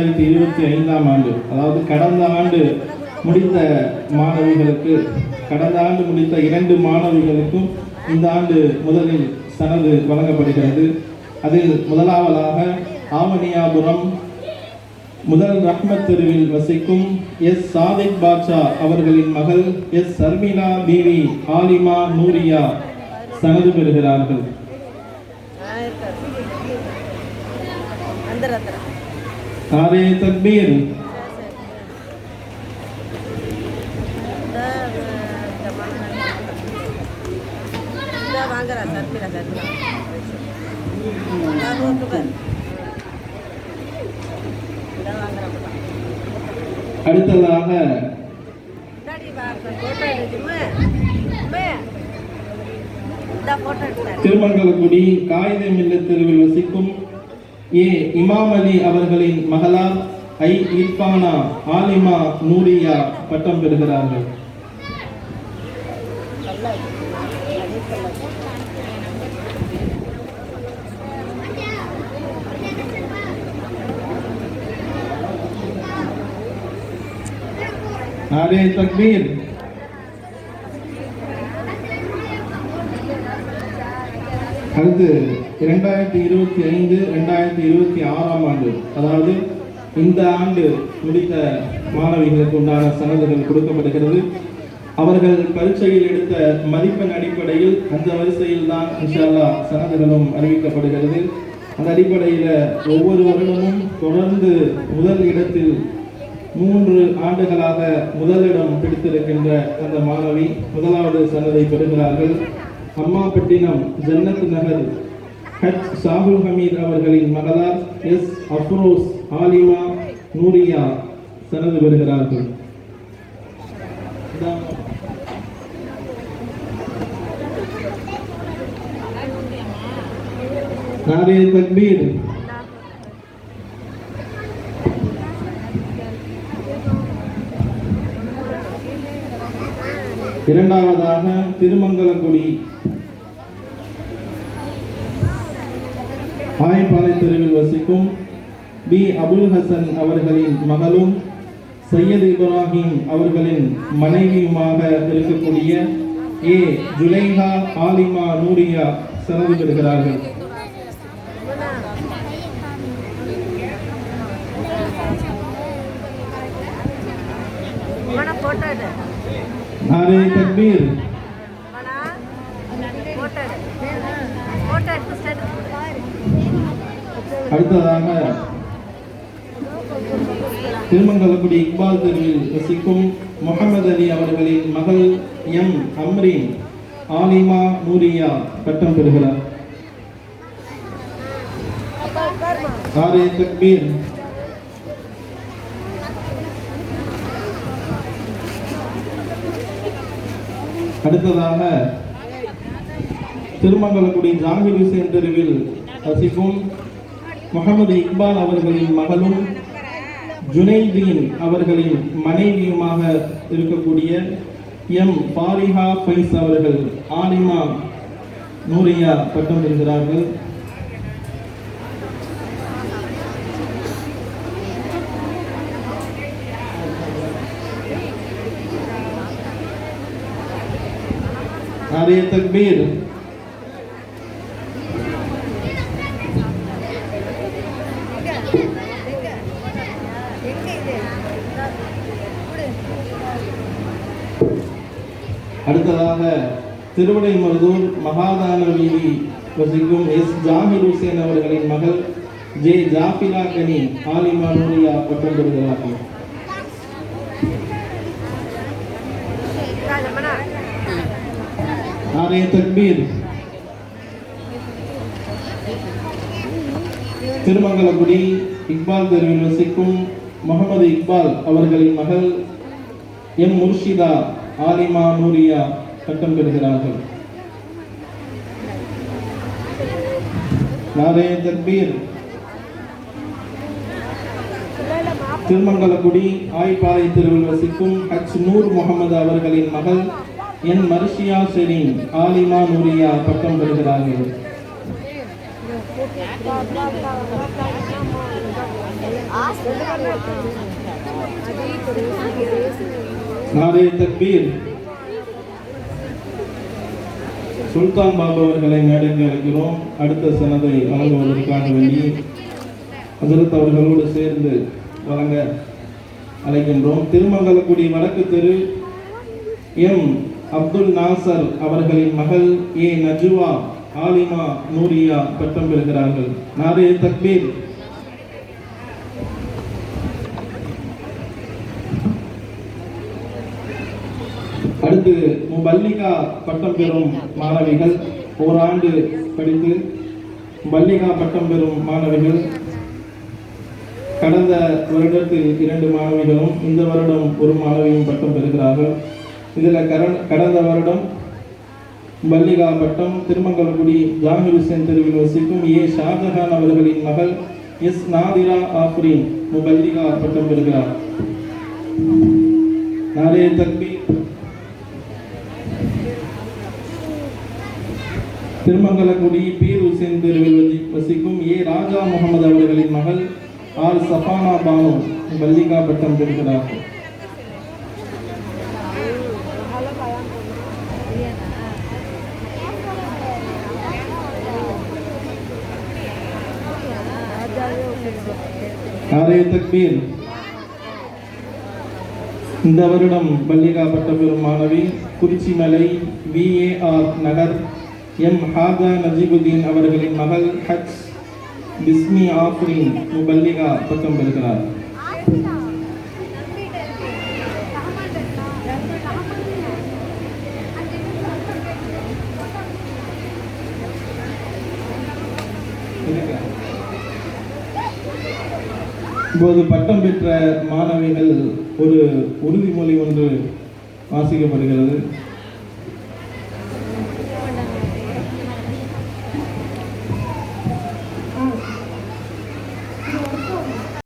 2025ஆம் ஆண்டு, அதாவது கடந்த ஆண்டு முடித்த மாணவிகளுக்கு, கடந்த ஆண்டு முடித்த 2 மாணவிகளுக்கும் இந்த ஆண்டு முதலில் சனது வழங்கப்படுகிறது. அதில் முதலாவதாக ஆவணியாபுரம் முதல் ரஹ்மத் தெருவில் வசிக்கும் எஸ் சாதிக் பாட்ஷா அவர்களின் மகள் எஸ் சர்மிளா பீவி ஆலிமா நூரியா சனது பெறுகிறார்கள். நாரே தக்பீர். அடுத்ததாக திருமங்கலக்குடி காயிதே மில்லத் தெருவில் வசிக்கும் ஏ இமாம் அலி அவர்களின் மகளார் ஐ இர்பானா ஆலிமா நூரியா பட்டம் பெறுகிறார்கள். நாரே தக்பீர். அடுத்து 2025-2026ஆம் ஆண்டு, அதாவது இந்த ஆண்டு முடித்த மாணவிகளுக்கு உண்டான சனதுகள் கொடுக்கப்படுகிறது. அவர்கள் பரீட்சையில் எடுத்த மதிப்பெண் அடிப்படையில் அந்த வரிசையில் தான் இன்ஷா அல்லாஹ் சனதுகளும் அறிவிக்கப்படுகிறது. அந்த அடிப்படையில் ஒவ்வொரு வருடமும் தொடர்ந்து முதல் இடத்தில் 3 ஆண்டுகளாக முதலிடம் பிடித்திருக்கின்ற அந்த மாணவி முதலாவது சனதை பெறுகிறார்கள். அம்மாப்பட்டினம் ஜன்னத் நகர் ஹஜ் ஷாகுல் ஹமீத் அவர்களின் மகளார் எஸ் அஃப்ரோஸ் ஆலிமா நூரியா சனது பெறுகிறார்கள். நாரே தக்பீர். இரண்டாவதாக திருமங்கலக்குடி ஆயப்பாலை தெருவில் வசிக்கும் பி அபுல் ஹசன் அவர்களின் மகளும் சையத் இப்ராஹிம் அவர்களின் மனைவியுமாக இருக்கக்கூடிய ஏ ஜுலைஹா ஆலிமா நூரியா சனது பெறுகிறார்கள். நாரே தக்பீர். அடுத்ததாக திருமங்கலக்குடி இக்பால் தெருவில் வசிக்கும் முகமது அலி அவர்களின் மகள் எம் அம்ரீன் ஆலிமா நூரியா பட்டம் பெறுகிறார். நாரே தக்பீர். அடுத்ததாக திருமங்கலக்குடி ஜாகிர் ஹுசேன் தெருவில் வசிக்கும் முகமது இக்பால் அவர்களின் மகளும் ஜுனைதீன் அவர்களின் மனைவியுமாக இருக்கக்கூடிய எம் பாரிஹா ஃபைஸ் அவர்கள் ஆலிமா நூரியா பட்டம் பெறுகிறார்கள். நாரே தக்பீர். அடுத்ததாக திருவிடைமருதூர் மகாதான வீதி வசிக்கும் எஸ் ஜாகிர் ஹுசேன் அவர்களின் மகள் ஜே ஜாஃபிரா கனி ஆலிமா நூரியா பட்டம் பெறுகிறார்கள். நாரே தக்பீர். திருமங்கலக்குடி இக்பால் தெருவில் வசிக்கும் முகமது இக்பால் அவர்களின் மகள் எம் முர்ஷிதா ஆலிமா நூரியா பட்டம் பெறுகிறார்கள். நாரே தக்பீர். திருமங்கலக்குடி ஆய்பாலை தெருவில் வசிக்கும் ஹஜ் நூர் முகமது அவர்களின் மகள் என் மர்ஷியா ஷெரீன் ஆலிமா நூரியா பட்டம் பெறுகிறார்கள். நாரே தக்பீர். சுல்தான் பாபு அவர்களை மேடைக்கு அழைக்கிறோம். அடுத்த சனதை வழங்குவதற்காக வேண்டி ஹஜ்ரத் அவர்களோடு சேர்ந்து வழங்க அழைக்கின்றோம். திருமங்கலக்குடி வடக்கு தெரு எம் அப்துல் நாசர் அவர்களின் மகள் ஏ நஜுவா ஆலிமா நூரியா பட்டம் பெறுகிறார்கள். நாரே தக்பீர். அடுத்து முபல்லிகா பட்டம் பெறும் மாணவிகள், ஓராண்டு படித்து முபல்லிகா பட்டம் பெறும் மாணவிகள். கடந்த வருடத்தில் 2 மாணவிகளும் இந்த வருடம் 1 மாணவியும் பட்டம் பெறுகிறார்கள். இதில் கடந்த வருடம் முபல்லிகா பட்டம் திருமங்கலக்குடி ஜாகிர் ஹுசேன் தெருவில் வசிக்கும் ஏ ஷாஜஹான் அவர்களின் மகள் எஸ் நாதிரா ஆஃப்ரீன் முபல்லிகா பட்டம் பெறுகிறார். நாரே தக்பீர். திருமங்கலக்குடி பீர் ஹுசேன் தெருவில் வசிக்கும் ஏ ராஜா முகமது அவர்களின் மகள் ஆர் சஃபானா பானு முபல்லிகா பட்டம் பெறுகிறார். நாரே தக்பீர். இந்த வருடம் பல்லிகா பட்டம் பெறும் மாணவி குறிச்சிமலை VAR நகர் எம் ஹாஜா நஜீபுதீன் அவர்களின் மகள் ஹஜ் பிஸ்மி ஆஃப்ரீன் முபல்லிகா பட்டம் பெறுகிறார். இப்போது பட்டம் பெற்ற மாணவிகள் ஒரு உறுதிமொழி ஒன்று வாசிக்கப்படுகிறது.